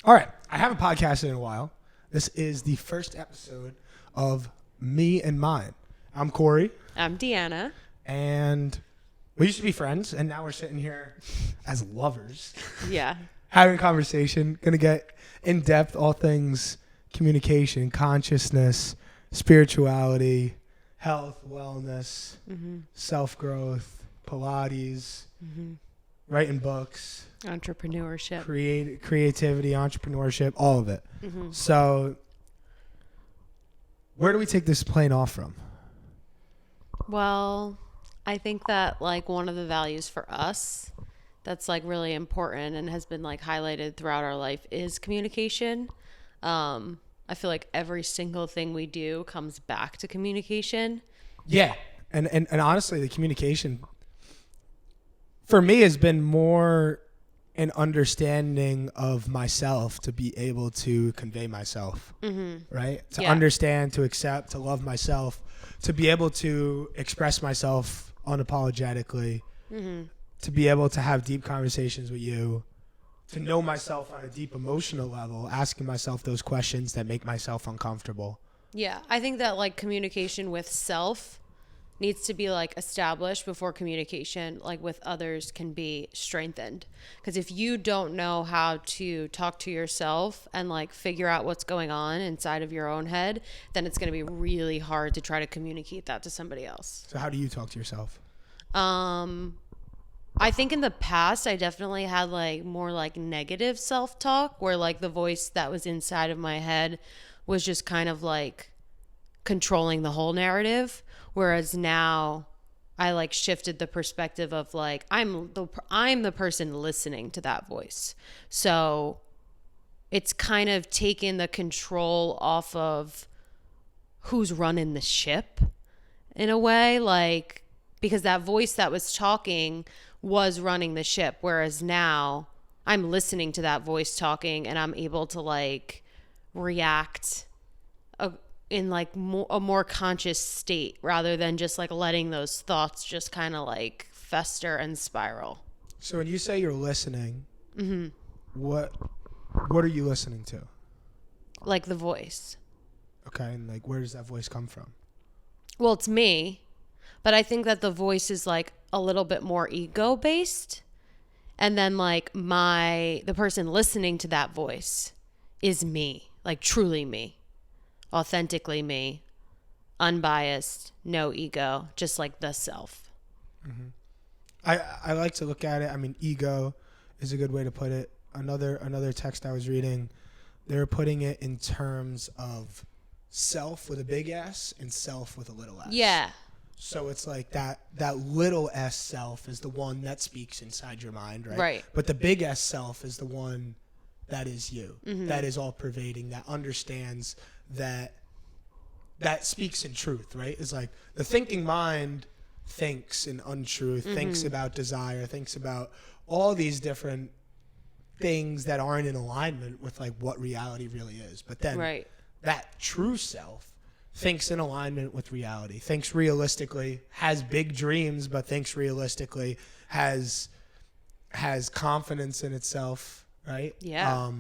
All right. I haven't podcasted in a while. This is the first episode of Me and Mine. I'm Cory. I'm Deanna. And we used to be friends, and now we're sitting here as lovers. Yeah. Having a conversation. Going to get in depth all things communication, consciousness, spirituality, health, wellness, self-growth, Pilates, writing books. Entrepreneurship. Creativity, entrepreneurship, all of it. So where do we take this plane off from? Well, I think that like one of the values for us that's like really important and has been like highlighted throughout our life is communication. I feel like every single thing we do comes back to communication. Yeah. And honestly, the communication for me has been more an understanding of myself to be able to convey myself, right? To understand, to accept, to love myself, to be able to express myself unapologetically, to be able to have deep conversations with you, to know myself on a deep emotional level, asking myself those questions that make myself uncomfortable. Yeah, I think that like communication with self needs to be like established before communication like with others can be strengthened. Because if you don't know how to talk to yourself and like figure out what's going on inside of your own head, then it's going to be really hard to try to communicate that to somebody else. So how do you talk to yourself? I think in the past I definitely had like more like negative self-talk where like the voice that was inside of my head was just kind of like controlling the whole narrative. Whereas now I like shifted the perspective of like, I'm the person listening to that voice. So it's kind of taken the control off of who's running the ship in a way, like, because that voice that was talking was running the ship. Whereas now I'm listening to that voice talking and I'm able to like react in like a more conscious state rather than just like letting those thoughts just kind of like fester and spiral. So when you say you're listening, what are you listening to? Like the voice. Okay, and like where does that voice come from? Well, it's me, but I think that the voice is like a little bit more ego based, and then like the person listening to that voice is me, like truly me. Authentically me, unbiased, no ego, just like the self. I like to look at it. I mean, ego is a good way to put it. Another text I was reading, they were putting it in terms of self with a big S and self with a little s. Yeah. So it's like that little s self is the one that speaks inside your mind, right? Right. But the big S self is the one that is you, that is all pervading, that understands, that speaks in truth, right? It's like the thinking mind thinks in untruth, thinks about desire, thinks about all these different things that aren't in alignment with like what reality really is. But then that true self thinks in alignment with reality, thinks realistically, has big dreams, but thinks realistically, has confidence in itself, right? Yeah.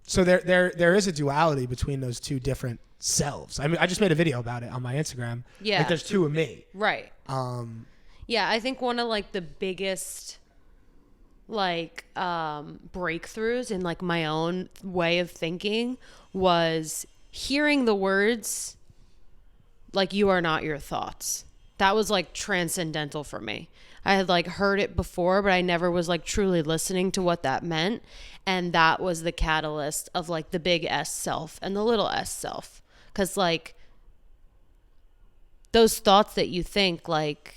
So there is a duality between those two different selves. I mean, I just made a video about it on my Instagram. Yeah. Like there's two of me. Right. Yeah, I think one of like the biggest like breakthroughs in like my own way of thinking was hearing the words like you are not your thoughts. That was like transcendental for me. I had like heard it before, but I never was like truly listening to what that meant. And that was the catalyst of like the big S self and the little s self. Cause like those thoughts that you think like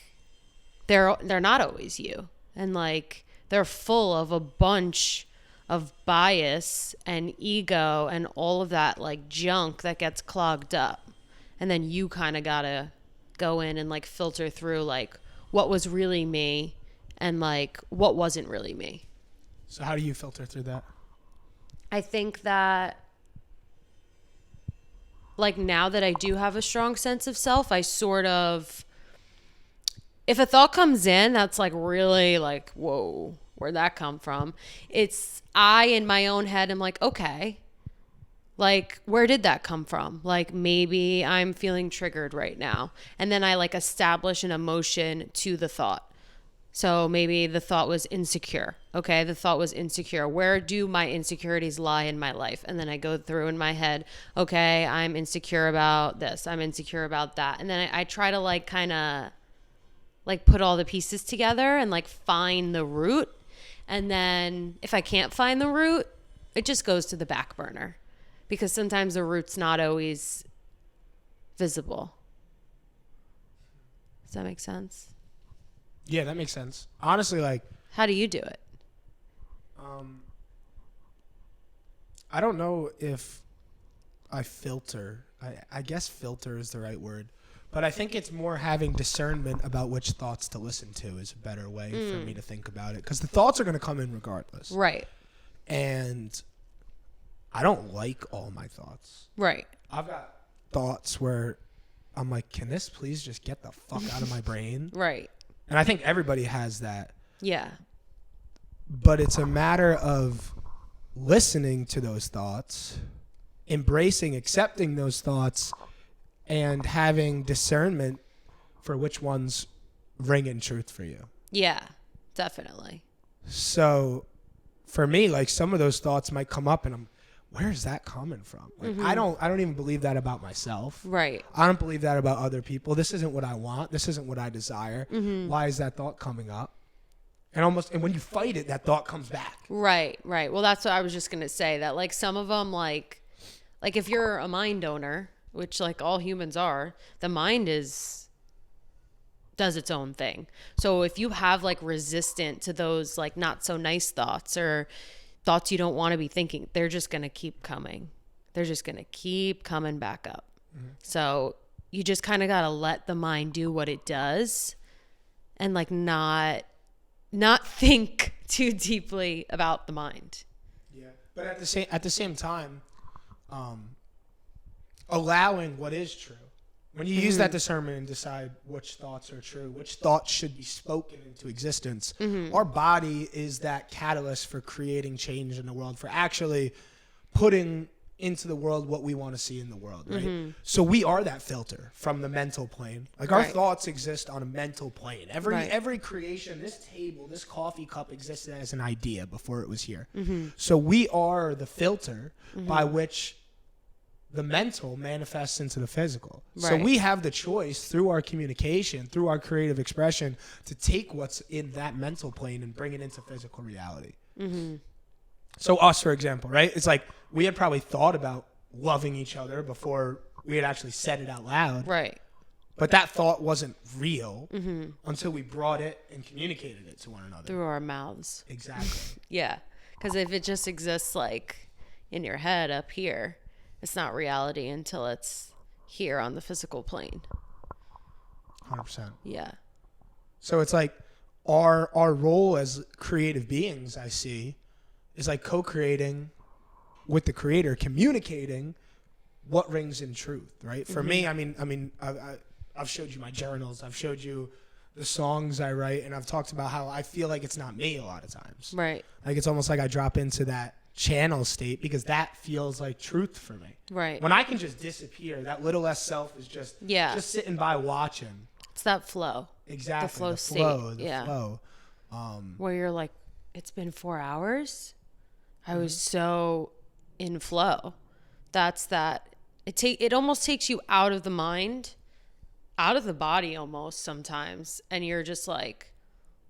they're not always you. And like they're full of a bunch of bias and ego and all of that like junk that gets clogged up. And then you kind of gotta go in and like filter through like what was really me and like what wasn't really me. So how do you filter through that? I think that like now that I do have a strong sense of self, I sort of, if a thought comes in that's like really like, whoa, where'd that come from? It's I in my own head am like, okay, like, where did that come from? Like, maybe I'm feeling triggered right now. And then I like establish an emotion to the thought. So maybe the thought was insecure. Okay, the thought was insecure. Where do my insecurities lie in my life? And then I go through in my head, okay, I'm insecure about this. I'm insecure about that. And then I try to like kind of like put all the pieces together and like find the root. And then if I can't find the root, it just goes to the back burner. Because sometimes the root's not always visible. Does that make sense? Yeah, that makes sense. Honestly, like, how do you do it? I don't know if I filter. I guess filter is the right word. But I think it's more having discernment about which thoughts to listen to is a better way for me to think about it. Because the thoughts are going to come in regardless. Right. And I don't like all my thoughts. Right. I've got thoughts where I'm like, can this please just get the fuck out of my brain? Right. And I think everybody has that. Yeah. But it's a matter of listening to those thoughts, embracing, accepting those thoughts, and having discernment for which ones ring in truth for you. Yeah, definitely. So for me, like, some of those thoughts might come up and I'm, where is that coming from? Like, I don't even believe that about myself. Right. I don't believe that about other people. This isn't what I want. This isn't what I desire. Why is that thought coming up? And when you fight it, that thought comes back. Right. Well, that's what I was just going to say, that like some of them, like if you're a mind owner, which like all humans are, the mind does its own thing. So if you have like resistant to those like not so nice thoughts or thoughts you don't want to be thinking, they're just going to keep coming. They're just going to keep coming back up. So you just kind of got to let the mind do what it does and like not think too deeply about the mind. Yeah. But at the same time, allowing what is true. When you use that discernment and decide which thoughts are true, which thoughts should be spoken into existence, our body is that catalyst for creating change in the world, for actually putting into the world what we want to see in the world, right? So we are that filter from the mental plane. Like, our thoughts exist on a mental plane. Every creation, this table, this coffee cup existed as an idea before it was here. So we are the filter by which the mental manifests into the physical. Right. So we have the choice through our communication, through our creative expression, to take what's in that mental plane and bring it into physical reality. So us, for example, right? It's like we had probably thought about loving each other before we had actually said it out loud. Right. But that thought wasn't real until we brought it and communicated it to one another. Through our mouths. Exactly. Yeah. Because if it just exists like in your head up here, it's not reality until it's here on the physical plane. 100%. Yeah. So it's like our role as creative beings, I see, is like co-creating with the creator, communicating what rings in truth, right? For me, I mean, I've showed you my journals. I've showed you the songs I write, and I've talked about how I feel like it's not me a lot of times. Right. Like, it's almost like I drop into that channel state because that feels like truth for me. Right. When I can just disappear, that little less self is just sitting by watching. It's that flow. Exactly. The flow state. The flow. Where you're like, it's been 4 hours. I was so in flow. That's that. It almost takes you out of the mind, out of the body almost sometimes, and you're just like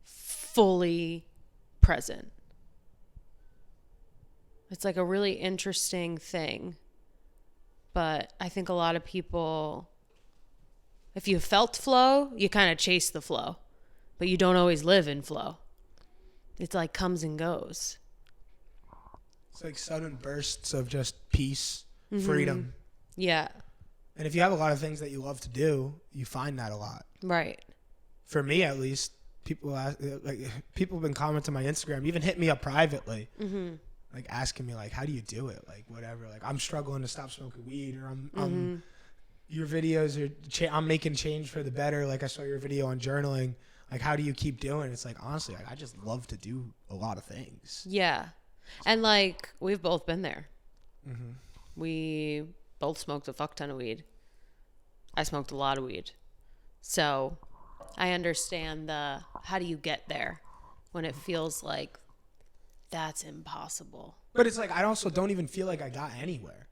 fully present. It's like a really interesting thing. But I think a lot of people, if you felt flow, you kind of chase the flow. But you don't always live in flow. It's like comes and goes. It's like sudden bursts of just peace, freedom. Yeah. And if you have a lot of things that you love to do, you find that a lot. Right. For me, at least, people have been commenting on my Instagram, even hit me up privately. Like, asking me, like, how do you do it? Like, whatever. Like, I'm struggling to stop smoking weed, or I'm your videos are, I'm making change for the better. Like, I saw your video on journaling. Like, how do you keep doing? It's like, honestly, like, I just love to do a lot of things. Yeah. And like, we've both been there. Mm-hmm. We both smoked a fuck ton of weed. I smoked a lot of weed. So I understand how do you get there when it feels like that's impossible. But it's like, I also don't even feel like I got anywhere.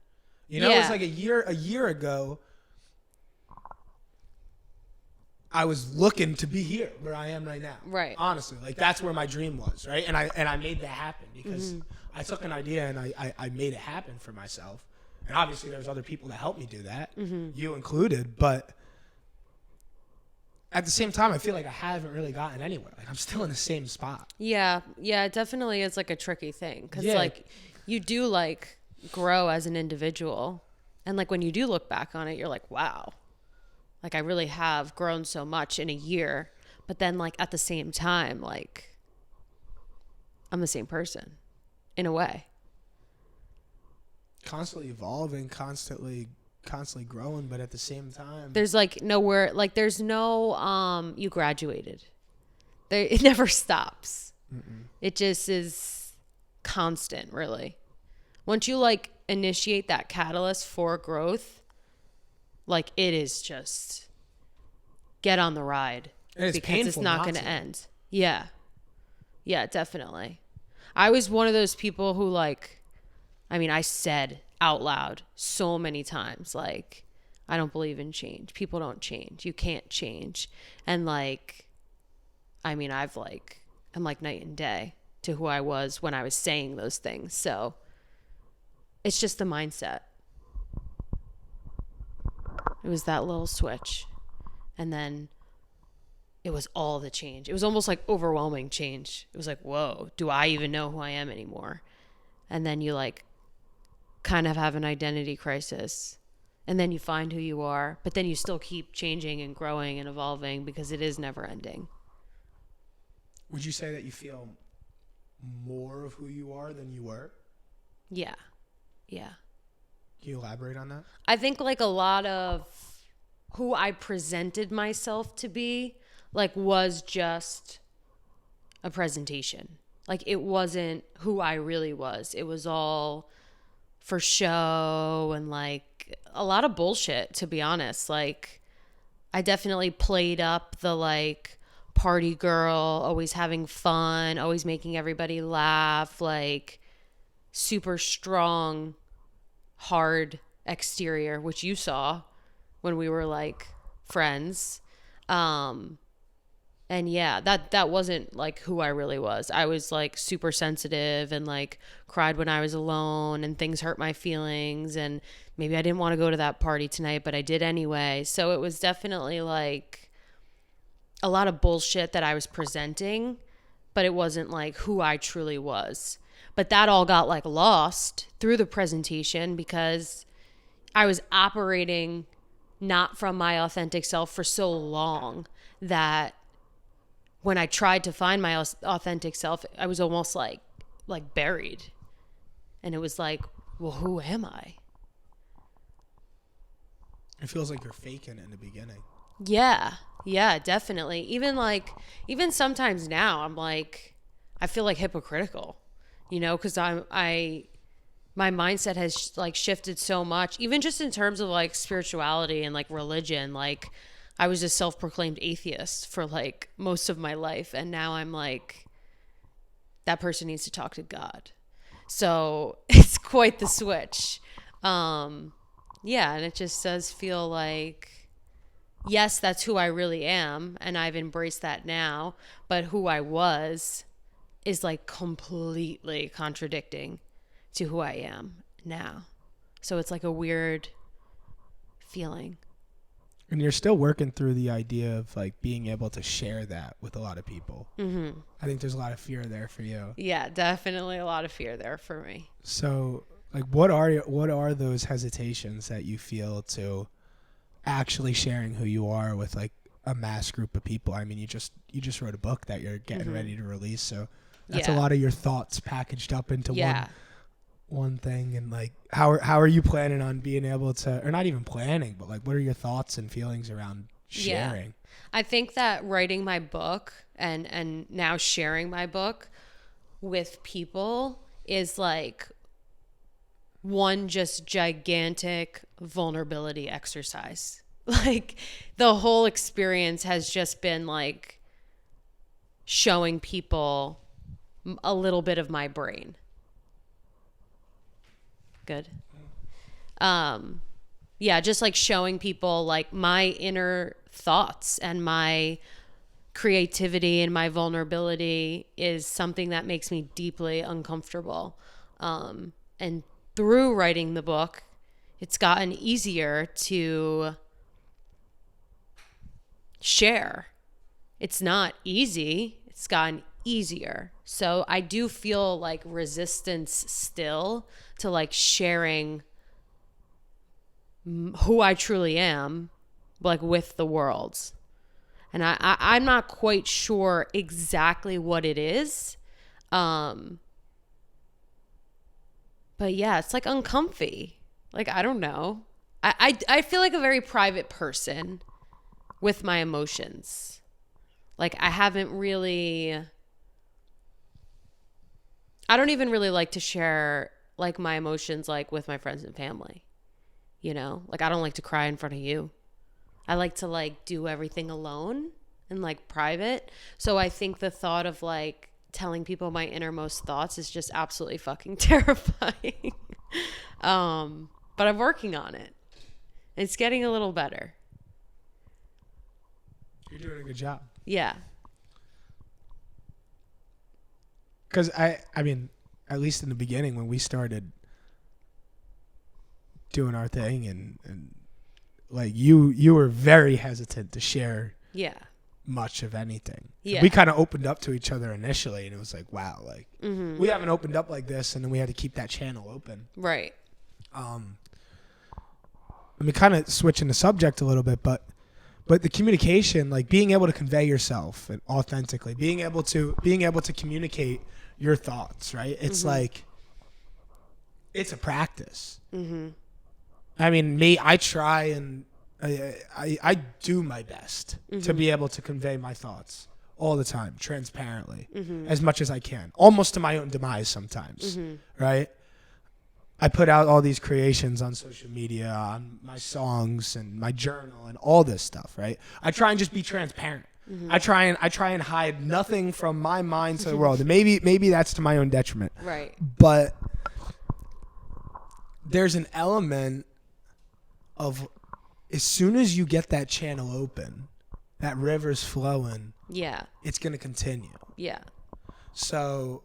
You know, Yeah. it's like a year ago, I was looking to be here where I am right now. Right. Honestly, like that's where my dream was, right? And I made that happen because I took an idea and I made it happen for myself. And obviously there's other people that helped me do that, you included, but at the same time, I feel like I haven't really gotten anywhere. Like I'm still in the same spot. Yeah. Yeah, it definitely is like a tricky thing cuz like you do like grow as an individual. And like when you do look back on it, you're like, wow. Like I really have grown so much in a year, but then like at the same time, like I'm the same person in a way. Constantly evolving, constantly growing, but at the same time, There's like nowhere, like there's no, you graduated. It never stops. It just is constant, really. Once you like initiate that catalyst for growth, like it is just get on the ride it's because it's painful not not going to to. end. Yeah. Yeah, definitely. I was one of those people who like, I mean, I said out loud so many times, like, I don't believe in change. People don't change. You can't change. And like, I mean, I'm like night and day to who I was when I was saying those things. So it's just the mindset. It was that little switch. And then it was all the change. It was almost like overwhelming change. It was like, whoa, do I even know who I am anymore? And then you like kind of have an identity crisis. And then you find who you are. But then you still keep changing and growing and evolving because it is never ending. Would you say that you feel more of who you are than you were? Yeah. Yeah. Can you elaborate on that? I think like a lot of who I presented myself to be like was just a presentation. Like it wasn't who I really was. It was all for show and like a lot of bullshit, to be honest. Like I definitely played up the like party girl, always having fun, always making everybody laugh, like super strong, hard exterior, which you saw when we were like friends. And yeah, that wasn't like who I really was. I was like super sensitive and like cried when I was alone and things hurt my feelings and maybe I didn't want to go to that party tonight, but I did anyway. So it was definitely like a lot of bullshit that I was presenting, but it wasn't like who I truly was. But that all got like lost through the presentation because I was operating not from my authentic self for so long that when I tried to find my authentic self, I was almost like buried. And it was like, well, who am I? It feels like you're faking it in the beginning. Yeah. Yeah, definitely. Even sometimes now I'm like, I feel like hypocritical, you know, because my mindset has like shifted so much, even just in terms of like spirituality and like religion. Like I was a self-proclaimed atheist for like most of my life. And now I'm like, that person needs to talk to God. So it's quite the switch. Yeah. And it just does feel like, yes, that's who I really am. And I've embraced that now. But who I was is like completely contradicting to who I am now. So it's like a weird feeling. And you're still working through the idea of like being able to share that with a lot of people. Mm-hmm. I think there's a lot of fear there for you. Yeah, definitely a lot of fear there for me. So like what are those hesitations that you feel to actually sharing who you are with like a mass group of people? I mean, you just wrote a book that you're getting ready to release, so that's a lot of your thoughts packaged up into one thing. And like how are you planning on being able to, or not even planning, but like what are your thoughts and feelings around sharing. I think that writing my book and now sharing my book with people is like one just gigantic vulnerability exercise. Like the whole experience has just been like showing people a little bit of my brain. Good. Yeah, just like showing people like my inner thoughts and my creativity and my vulnerability is something that makes me deeply uncomfortable. And through writing the book, it's gotten easier to share. It's not easy. It's gotten easier. So I do feel like resistance still to like sharing who I truly am, like with the world. And I'm not quite sure exactly what it is. But yeah, it's like uncomfy. Like, I don't know. I feel like a very private person with my emotions. Like I don't even really like to share like my emotions like with my friends and family. You know, like I don't like to cry in front of you. I like to like do everything alone and like private. So I think the thought of like telling people my innermost thoughts is just absolutely fucking terrifying. But I'm working on it. It's getting a little better. You're doing a good job. Yeah. Because I mean, at least in the beginning when we started doing our thing and like you were very hesitant to share much of anything. Yeah. We kind of opened up to each other initially and it was like, wow, like we haven't opened up like this, and then we had to keep that channel open. Right. I mean, kind of switching the subject a little bit, but the communication, like being able to convey yourself and authentically, being able to communicate your thoughts, right? It's like, it's a practice. I mean, I try and I do my best to be able to convey my thoughts all the time, transparently, as much as I can, almost to my own demise sometimes, right? I put out all these creations on social media, on my songs and my journal and all this stuff, right? I try and just be transparent. I try and hide nothing from my mind to the world. And maybe that's to my own detriment. Right. But there's an element of, as soon as you get that channel open, that river's flowing. Yeah. It's going to continue. Yeah. So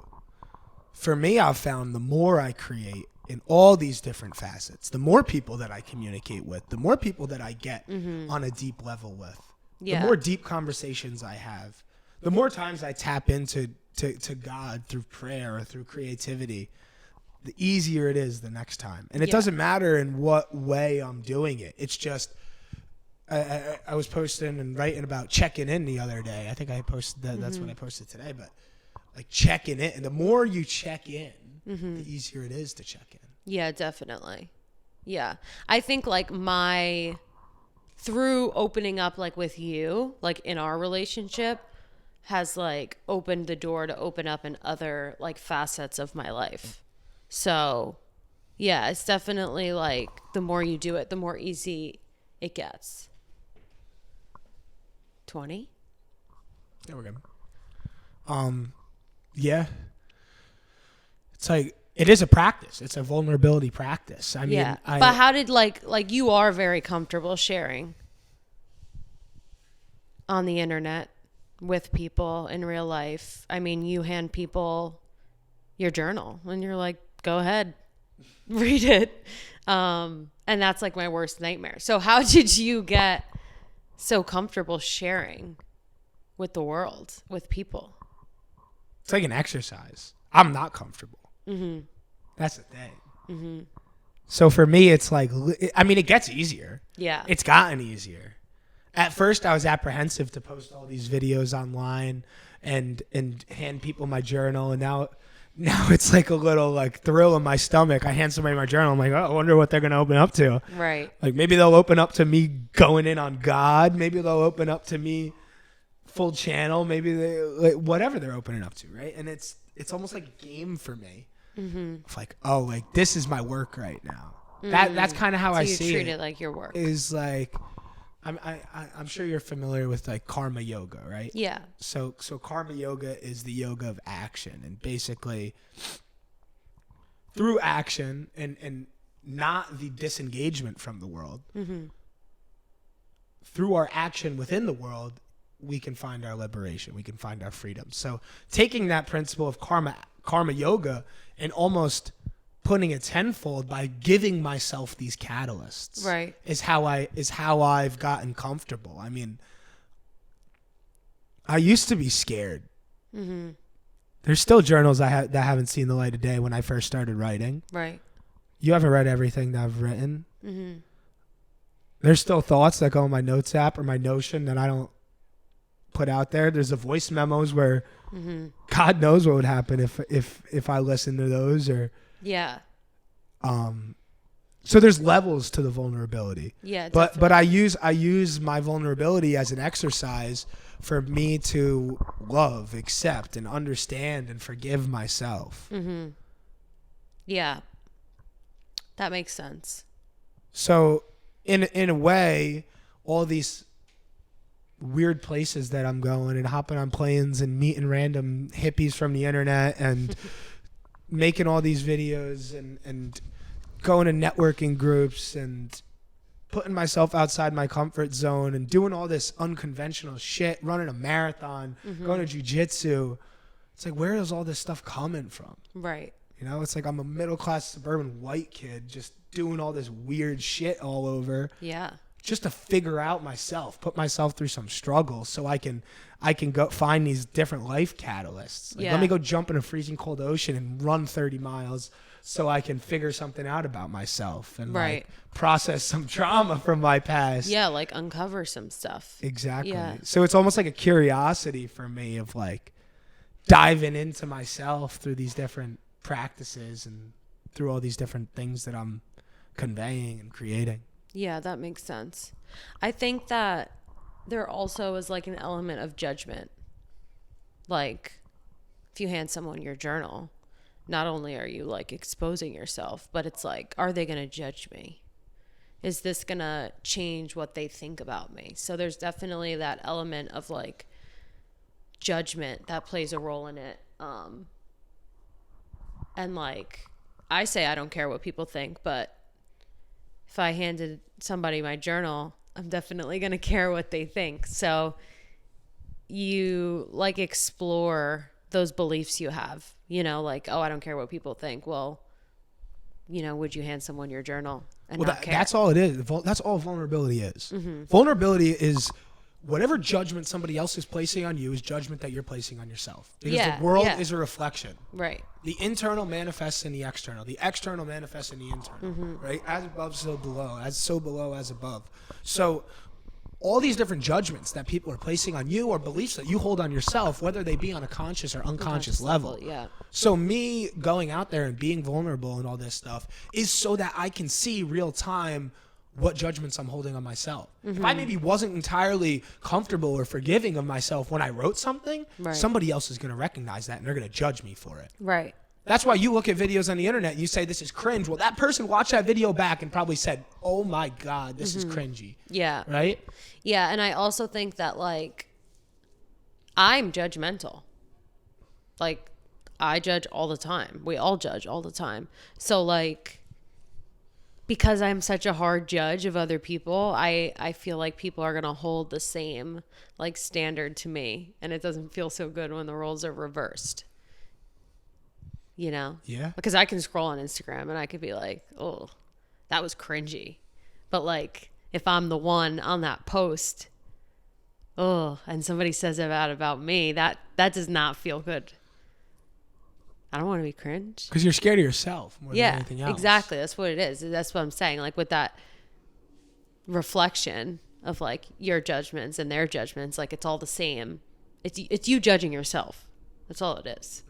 for me, I've found the more I create in all these different facets, the more people that I communicate with, the more people that I get on a deep level with, the more deep conversations I have, the more times I tap into to God through prayer or through creativity, the easier it is the next time. And it doesn't matter in what way I'm doing it. It's just, I was posting and writing about checking in the other day. I think I posted that. That's what I posted today. But like checking in, and the more you check in, the easier it is to check in. Yeah, definitely. Yeah. I think like through opening up like with you, like in our relationship, has like opened the door to open up in other like facets of my life. So yeah, it's definitely like the more you do it, the more easy it gets. 20? Yeah, we're good. Yeah. It's like, it is a practice. It's a vulnerability practice. I mean, but how did like you are very comfortable sharing on the internet with people in real life. I mean, you hand people your journal and you're like, go ahead, read it. And that's like my worst nightmare. So how did you get so comfortable sharing with the world, with people? It's like an exercise. I'm not comfortable. That's the thing. So for me, it's like, I mean, it gets easier. Yeah. It's gotten easier. At first, I was apprehensive to post all these videos online and hand people my journal. And now it's like a little like thrill in my stomach. I hand somebody my journal. I'm like, oh, I wonder what they're going to open up to. Right. Like maybe they'll open up to me going in on God. Maybe they'll open up to me full channel. Maybe they like whatever they're opening up to. Right. And it's almost like a game for me. It's like, oh, like this is my work right now. That's kind of how So I you see treat it. it like your work. Is like, I'm sure you're familiar with like karma yoga, right? Yeah. So karma yoga is the yoga of action, and basically through action and not the disengagement from the world. Through our action within the world, we can find our liberation. We can find our freedom. So taking that principle of karma yoga and almost putting it tenfold by giving myself these catalysts, Right. is how I've gotten comfortable. I mean, I used to be scared. There's still journals that haven't seen the light of day when I first started writing. Right. You haven't read everything that I've written. There's still thoughts that go in my notes app or my Notion that I don't put out there. There's the voice memos where God knows what would happen if I listened to those or. Yeah. So there's levels to the vulnerability. Yeah. But I use my vulnerability as an exercise for me to love, accept, and understand and forgive myself. Yeah. That makes sense. So in a way, all these weird places that I'm going and hopping on planes and meeting random hippies from the internet and making all these videos and going to networking groups and putting myself outside my comfort zone and doing all this unconventional shit, running a marathon, going to jiu-jitsu. It's like, where is all this stuff coming from? Right. You know, it's like I'm a middle-class suburban white kid just doing all this weird shit all over. Yeah. Just to figure out myself, put myself through some struggle so I can go find these different life catalysts. Like, let me go jump in a freezing cold ocean and run 30 miles so I can figure something out about myself and like process some trauma from my past. Yeah, like uncover some stuff. Exactly. Yeah. So it's almost like a curiosity for me of like diving into myself through these different practices and through all these different things that I'm conveying and creating. Yeah, that makes sense. I think that there also is like an element of judgment. Like if you hand someone your journal, not only are you like exposing yourself, but it's like, are they going to judge me? Is this going to change what they think about me? So there's definitely that element of like judgment that plays a role in it. And like I say, I don't care what people think, but if I handed somebody my journal, I'm definitely going to care what they think. So you like explore those beliefs you have, you know, like, oh, I don't care what people think. Well, you know, would you hand someone your journal and not care? That's all it is. That's all vulnerability is. Vulnerability is whatever judgment somebody else is placing on you is judgment that you're placing on yourself. Because the world is a reflection. Right. The internal manifests in the external. The external manifests in the internal. Right? As above, so below. As so below, as above. So all these different judgments that people are placing on you or beliefs that you hold on yourself, whether they be on a conscious or unconscious level. Yeah. So me going out there and being vulnerable and all this stuff is so that I can see real time what judgments I'm holding on myself. If I maybe wasn't entirely comfortable or forgiving of myself when I wrote something, somebody else is going to recognize that and they're going to judge me for it. Right. That's why you look at videos on the internet and you say this is cringe. Well, that person watched that video back and probably said, oh my God, this is cringy. Yeah. Right? Yeah. And I also think that like I'm judgmental. Like I judge all the time. We all judge all the time. So like, because I'm such a hard judge of other people, I feel like people are going to hold the same like standard to me. And it doesn't feel so good when the roles are reversed. You know? Yeah. Because I can scroll on Instagram and I could be like, oh, that was cringy. But like, if I'm the one on that post, oh, and somebody says that about me, that does not feel good. I don't want to be cringe. Because you're scared of yourself more than anything else. Exactly. That's what it is. That's what I'm saying. Like with that reflection of like your judgments and their judgments, like it's all the same. It's you judging yourself. That's all it is.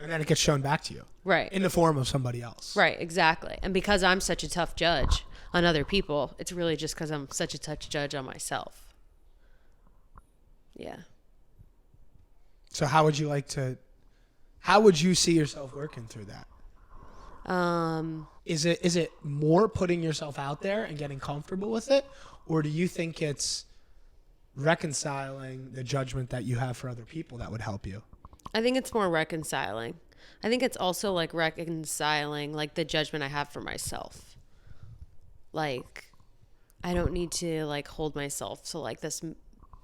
And then it gets shown back to you. Right. In the form of somebody else. Right, exactly. And because I'm such a tough judge on other people, it's really just because I'm such a tough judge on myself. Yeah. So how would you see yourself working through that? Is it more putting yourself out there and getting comfortable with it? Or do you think it's reconciling the judgment that you have for other people that would help you? I think it's more reconciling. I think it's also like reconciling like the judgment I have for myself. Like, I don't need to like hold myself to like this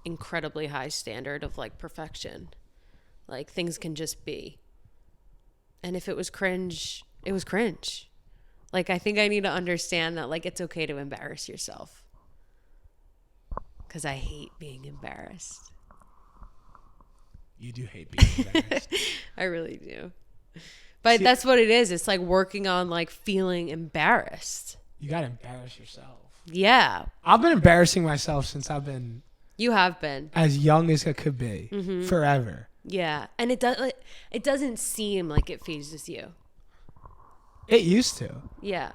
incredibly high standard of like perfection. Like, things can just be. And if it was cringe, it was cringe. Like, I think I need to understand that like it's okay to embarrass yourself. Because I hate being embarrassed. You do hate being embarrassed. I really do. But that's what it is. It's like working on like feeling embarrassed. You got to embarrass yourself. Yeah. I've been embarrassing myself since I've been... You have been. As young as I could be. Mm-hmm. Forever. Yeah. And it doesn't seem like it phases you. It used to. Yeah.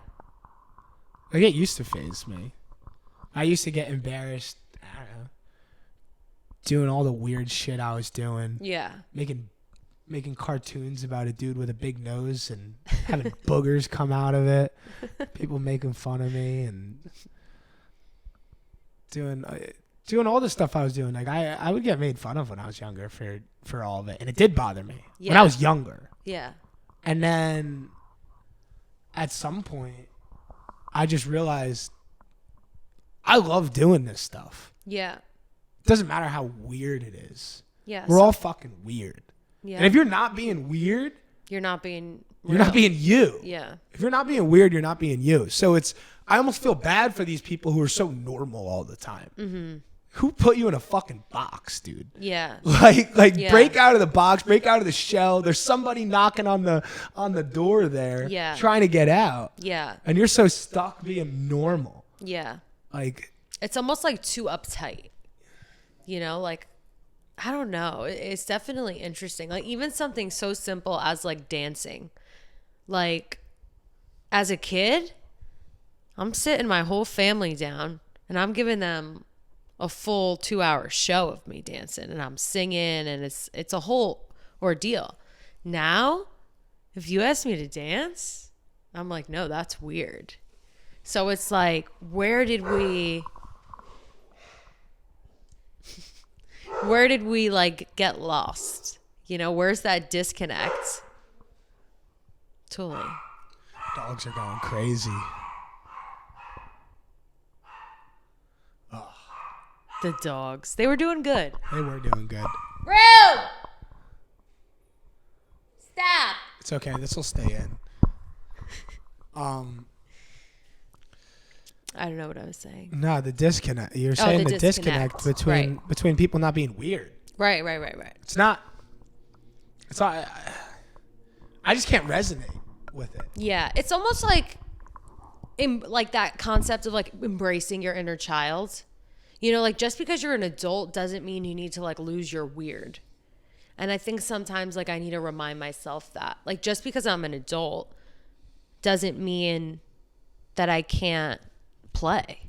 Like, it used to faze me. I used to get embarrassed, I don't know, doing all the weird shit I was doing. Yeah. Making cartoons about a dude with a big nose and having boogers come out of it. People making fun of me and doing all the stuff I was doing. Like, I would get made fun of when I was younger for all of it. And it did bother me when I was younger. Yeah. And then at some point, I just realized I love doing this stuff. Yeah. It doesn't matter how weird it is. Yeah. We're all fucking weird. Yeah. And if you're not being weird, you're not being real. You're not being you. Yeah. If you're not being weird, you're not being you. So I almost feel bad for these people who are so normal all the time. Mm-hmm. Who put you in a fucking box, dude? Yeah. Like break out of the box, break out of the shell. There's somebody knocking on the door there, trying to get out. Yeah. And you're so stuck being normal. Yeah. Like, it's almost like too uptight. You know, like, I don't know. It's definitely interesting. Like, even something so simple as like dancing. Like, as a kid, I'm sitting my whole family down and I'm giving them a full 2-hour show of me dancing and I'm singing and it's a whole ordeal. Now, if you ask me to dance, I'm like, no, that's weird. So it's like, where did we like get lost? You know, where's that disconnect? Totally. Dogs are going crazy. The dogs. They were doing good. They were doing good. Rude! Stop! It's okay. This will stay in. I don't know what I was saying. No, the disconnect. You're saying the disconnect between people not being weird. Right. It's not. I just can't resonate with it. Yeah, it's almost like that concept of like embracing your inner child. You know, like, just because you're an adult doesn't mean you need to like lose your weird. And I think sometimes like I need to remind myself that like just because I'm an adult doesn't mean that I can't play.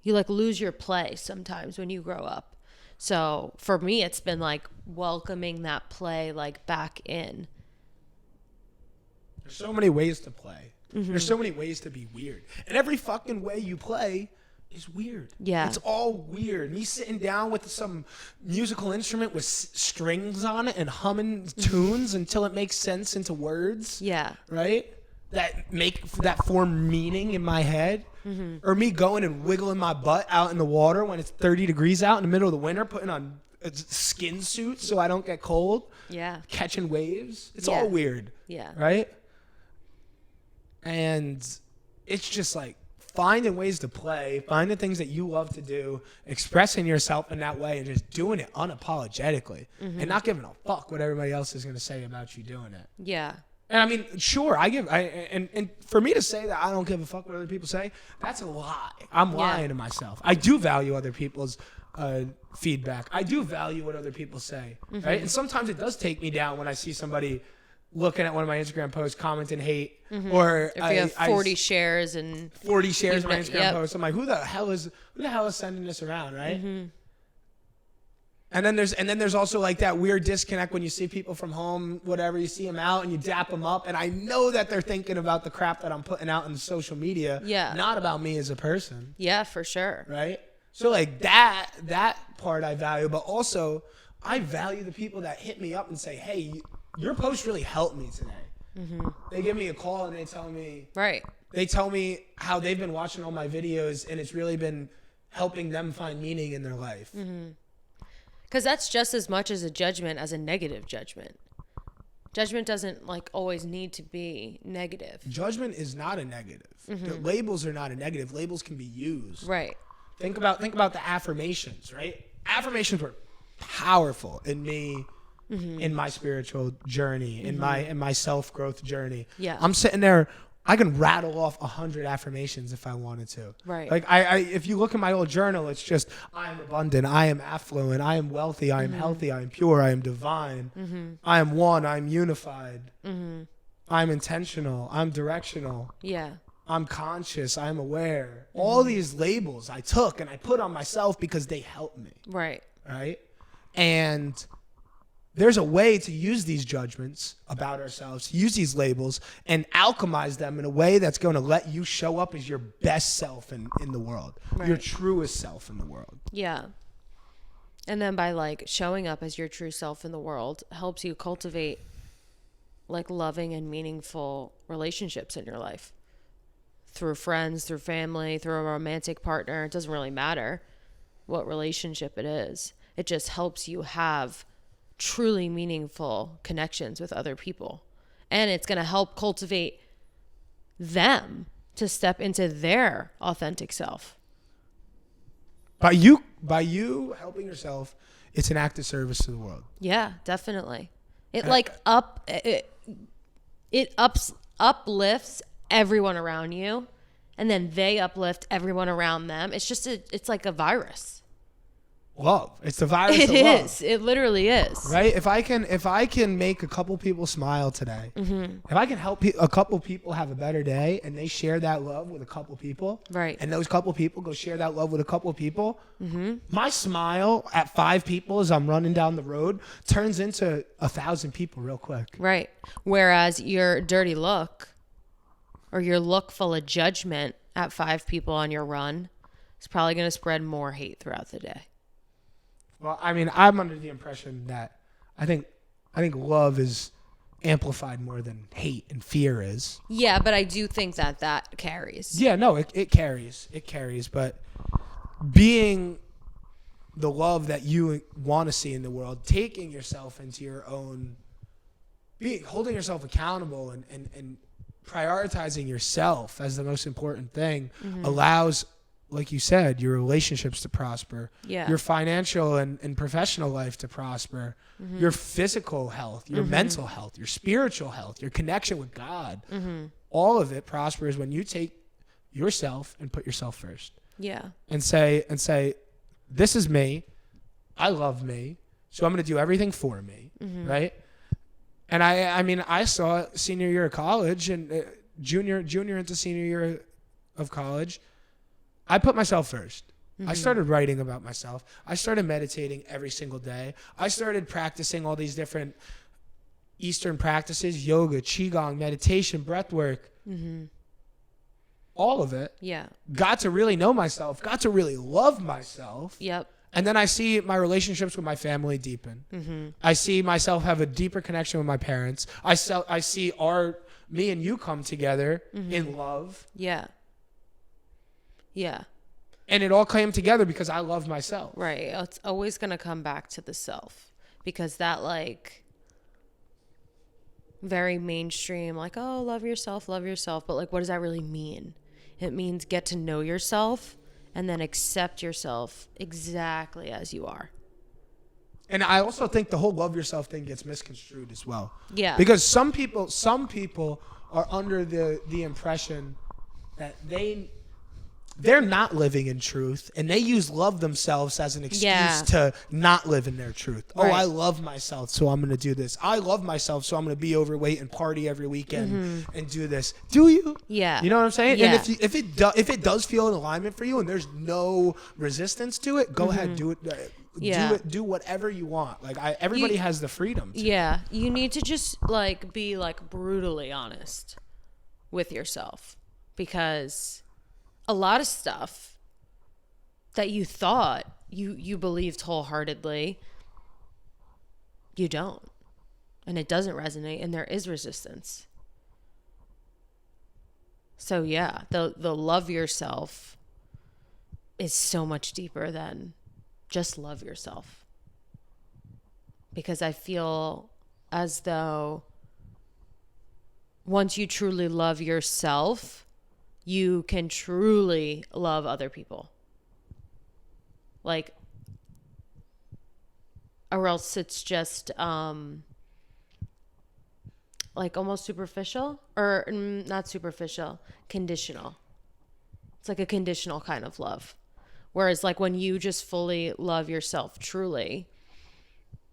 You like lose your play sometimes when you grow up. So for me, it's been like welcoming that play like back in. There's so many ways to play. Mm-hmm. There's so many ways to be weird. And every fucking way you play is weird. Yeah. It's all weird. Me sitting down with some musical instrument with strings on it and humming tunes until it makes sense into words. Yeah. Right? That form meaning in my head. Mm-hmm. Or me going and wiggling my butt out in the water when it's 30 degrees out in the middle of the winter, putting on a skin suit so I don't get cold. Yeah. Catching waves. It's all weird. Yeah. Right? And it's just like finding ways to play, finding things that you love to do, expressing yourself in that way, and just doing it unapologetically, and not giving a fuck what everybody else is going to say about you doing it. Yeah. And I mean, sure, and for me to say that I don't give a fuck what other people say, that's a lie. I'm lying to myself. I do value other people's feedback. I do value what other people say, right? And sometimes it does take me down when I see somebody looking at one of my Instagram posts, commenting hate, or If you have 40 shares and 40 shares on my Instagram yep. post, I'm like, who the hell is sending this around, right? And then there's also like that weird disconnect when you see people from home, whatever, you see them out and you dap them up, and I know that they're thinking about the crap that I'm putting out on social media, not about me as a person. Yeah, for sure. Right? So like that part I value, but also I value the people that hit me up and say, hey, your post really helped me today. They give me a call and they tell me, they tell me how they've been watching all my videos and it's really been helping them find meaning in their life. Because that's just as much as a judgment as a negative judgment. Judgment doesn't like always need to be negative. Judgment is not a negative. The labels are not a negative. Labels can be used. Right. Think about the affirmations, right? Affirmations were powerful in me, in my spiritual journey, in my self-growth journey. Yeah. I'm sitting there, I can rattle off 100 affirmations if I wanted to. Right. Like I if you look at my old journal, it's just I am abundant, I am affluent, I am wealthy, I am healthy, I am pure, I am divine, I am one, I am unified, I'm intentional, I'm directional. Yeah. I'm conscious, I'm aware. All these labels I took and I put on myself because they help me. Right. Right? And there's a way to use these judgments about ourselves, use these labels, and alchemize them in a way that's going to let you show up as your best self in the world, your truest self in the world. Yeah. And then by like showing up as your true self in the world helps you cultivate like loving and meaningful relationships in your life. Through friends, through family, through a romantic partner. It doesn't really matter what relationship it is. It just helps you have truly meaningful connections with other people. And it's going to help cultivate them to step into their authentic self. By you helping yourself, it's an act of service to the world. Yeah, definitely. It uplifts everyone around you, and then they uplift everyone around them. It's just it's like a virus. Love. It's the virus of love. It is. It literally is. Right? If I can make a couple people smile today, if I can help a couple people have a better day and they share that love with a couple people, right? And those couple people go share that love with a couple people, my smile at 5 people as I'm running down the road turns into 1,000 people real quick. Right. Whereas your dirty look or your look full of judgment at 5 people on your run is probably going to spread more hate throughout the day. Well, I mean, I'm under the impression that I think love is amplified more than hate and fear is. Yeah, but I do think that carries. Yeah, no, it carries. It carries, but being the love that you want to see in the world, taking yourself into your own, holding yourself accountable and prioritizing yourself as the most important thing allows, like you said, your relationships to prosper, your financial and professional life to prosper, your physical health, your mental health, your spiritual health, your connection with God. All of it prospers when you take yourself and put yourself first. Yeah. And say, this is me. I love me. So I'm going to do everything for me. Right. And I mean, I saw senior year of college and junior into senior year of college, I put myself first. I started writing about myself. I started meditating every single day. I started practicing all these different Eastern practices, yoga, qigong, meditation, breath work. All of it. Yeah. Got to really know myself, got to really love myself. Yep. And then I see my relationships with my family deepen. I see myself have a deeper connection with my parents. I see me and you come together in love. Yeah. Yeah. And it all came together because I loved myself. Right. It's always going to come back to the self, because that like very mainstream, like, oh, love yourself. But like, what does that really mean? It means get to know yourself and then accept yourself exactly as you are. And I also think the whole love yourself thing gets misconstrued as well. Yeah. Because some people are under the impression that they they're not living in truth, and they use love themselves as an excuse Yeah. to not live in their truth. Right. Oh, I love myself, so I'm going to do this. I love myself, so I'm going to be overweight and party every weekend and do this. Do you? Yeah. You know what I'm saying? Yeah. And if it does feel in alignment for you and there's no resistance to it, go ahead, do it. Yeah. Do whatever you want. Like everybody has the freedom to. Yeah. You need to just like be like brutally honest with yourself, because a lot of stuff that you thought you believed wholeheartedly, you don't. And it doesn't resonate, and there is resistance. So yeah, the love yourself is so much deeper than just love yourself. Because I feel as though once you truly love yourself, you can truly love other people. Like, or else it's just like almost superficial, or not superficial, conditional. It's like a conditional kind of love. Whereas like when you just fully love yourself truly,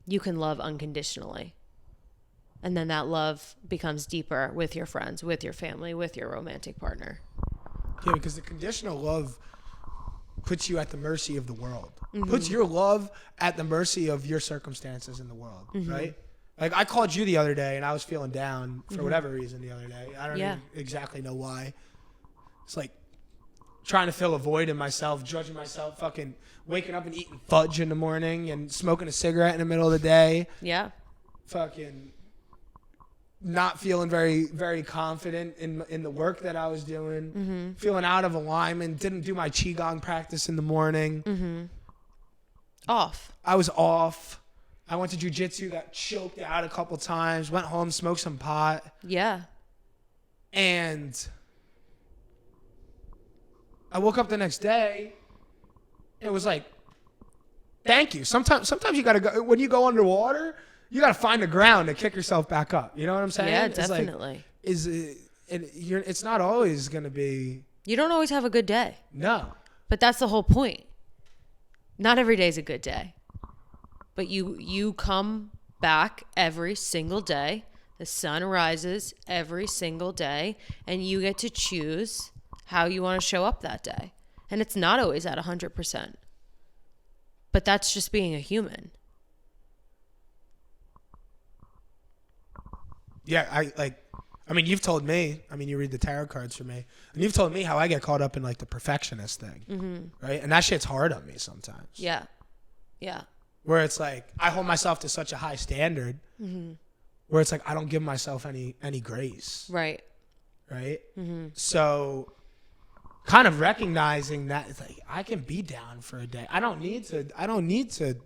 you can love unconditionally. And then that love becomes deeper with your friends, with your family, with your romantic partner. Yeah, because the conditional love puts you at the mercy of the world. Puts your love at the mercy of your circumstances in the world, right? Like I called you the other day and I was feeling down for whatever reason the other day. I don't even exactly know why. It's like trying to fill a void in myself, judging myself, fucking waking up and eating fudge in the morning and smoking a cigarette in the middle of the day. Yeah. Fucking not feeling very, very confident in the work that I was doing. Feeling out of alignment. Didn't do my qigong practice in the morning. Off. I was off. I went to jujitsu, got choked out a couple times. Went home, smoked some pot. Yeah. And I woke up the next day. It was like, thank you. Sometimes you gotta go when you go underwater. You gotta find the ground to kick yourself back up. You know what I'm saying? Yeah, It's definitely. It's not always gonna be. You don't always have a good day. No. But that's the whole point. Not every day is a good day. But you come back every single day. The sun rises every single day, and you get to choose how you want to show up that day. And it's not always at 100%. But that's just being a human. Yeah, I mean, you've told me. I mean, you read the tarot cards for me, and you've told me how I get caught up in like the perfectionist thing, right? And that shit's hard on me sometimes. Yeah. Yeah. Where it's like I hold myself to such a high standard, where it's like I don't give myself any grace, Right. right? So, kind of recognizing that it's like I can be down for a day. I don't need to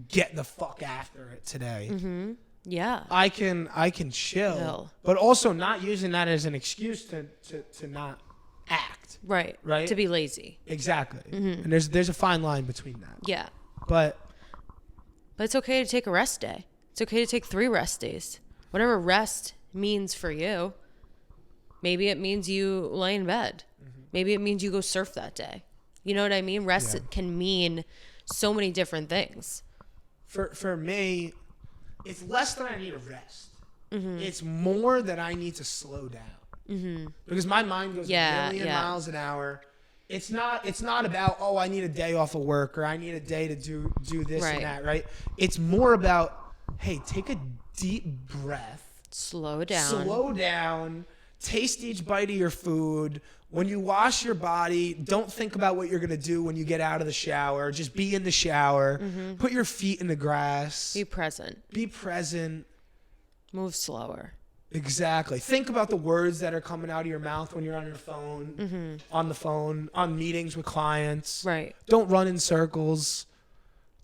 get the fuck after it today. Yeah. I can chill, but also not using that as an excuse to not act. Right. Right. To be lazy. Exactly. And there's a fine line between that. Yeah. But it's okay to take a rest day. It's okay to take 3 rest days. Whatever rest means for you. Maybe it means you lay in bed. Maybe it means you go surf that day. You know what I mean? Rest can mean so many different things. For me, it's less that I need a rest. It's more that I need to slow down. Because my mind goes a million miles an hour. It's not about, oh, I need a day off of work or I need a day to do this and that, right? It's more about, hey, take a deep breath. Slow down. Taste each bite of your food. When you wash your body, don't think about what you're going to do when you get out of the shower. Just be in the shower. Put your feet in the grass. Be present. Move slower. Exactly. Think about the words that are coming out of your mouth when you're on your phone, on the phone, on meetings with clients. Right. Don't run in circles,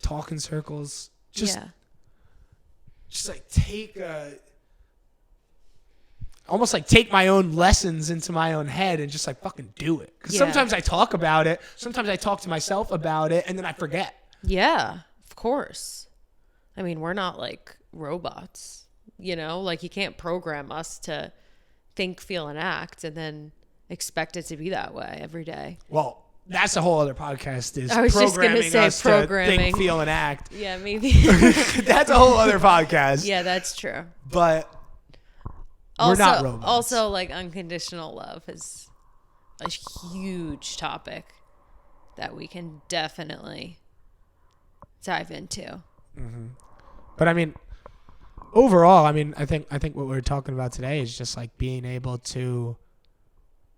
talk in circles. Just like almost like take my own lessons into my own head and just like fucking do it. Because sometimes I talk about it. Sometimes I talk to myself about it and then I forget. Yeah, of course. I mean, we're not like robots, you know? Like you can't program us to think, feel, and act and then expect it to be that way every day. Well, that's a whole other podcast. Is I was just gonna programming say us programming. to think, feel, and act. Yeah, maybe. That's a whole other podcast. Yeah, that's true. But Also, we're not robots. Also, like, unconditional love is a huge topic that we can definitely dive into. Mm-hmm. But I mean, overall, I mean, I think what we're talking about today is just like being able to.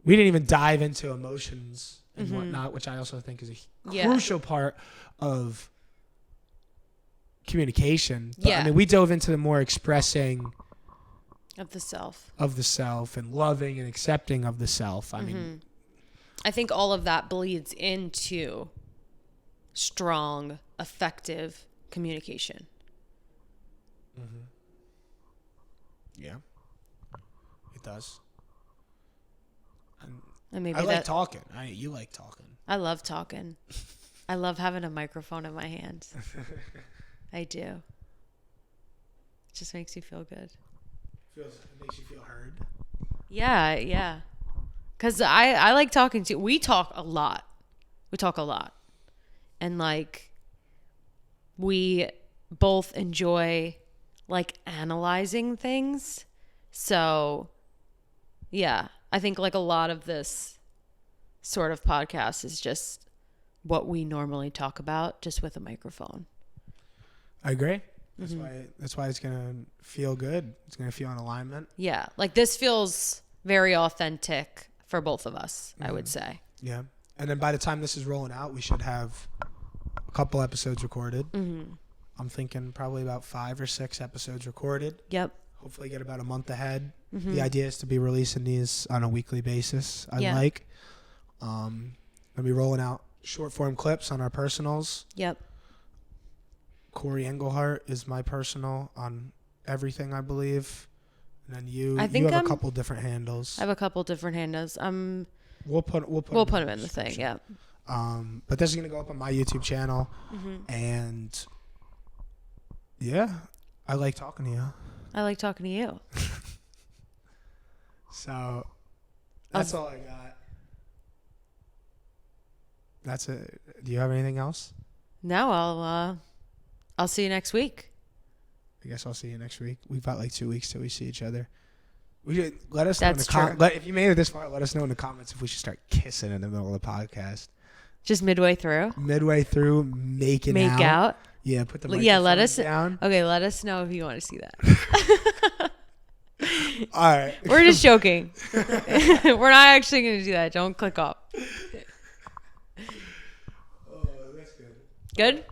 We didn't even dive into emotions and whatnot, which I also think is a crucial part of communication. But, I mean, we dove into the more expressing of the self and loving and accepting of the self. I mean, I think all of that bleeds into strong, effective communication. Yeah, it does. And maybe I like talking. You like talking. I love talking. I love having a microphone in my hands. I do. It just makes you feel good. It makes you feel heard. Yeah. Because I like talking to. We talk a lot. And like, we both enjoy like analyzing things. So, yeah. I think like a lot of this sort of podcast is just what we normally talk about, just with a microphone. I agree. That's why it's gonna feel good. It's gonna feel in alignment. Yeah, like this feels very authentic for both of us, I would say. Yeah, and then by the time this is rolling out, we should have a couple episodes recorded. I'm thinking probably about 5 or 6 episodes recorded. Yep. Hopefully get about a month ahead. The idea is to be releasing these on a weekly basis. I'll be rolling out short form clips on our personals. Yep. Cory Englehardt is my personal on everything, I believe. And then you have a couple different handles. I have a couple different handles. We'll put them in the thing. Yeah. But this is gonna go up on my YouTube channel, and yeah, I like talking to you. I like talking to you. So that's all I got. That's it. Do you have anything else? No, I'll see you next week. I guess I'll see you next week. We've got like 2 weeks till we see each other. We should let us know in the if you made it this far, let us know in the comments if we should start kissing in the middle of the podcast. Just midway through, make out. out. Yeah, put the microphone down. Okay, let us know if you want to see that. All right. We're just joking. We're not actually going to do that. Don't click off. Oh, that's good. Good?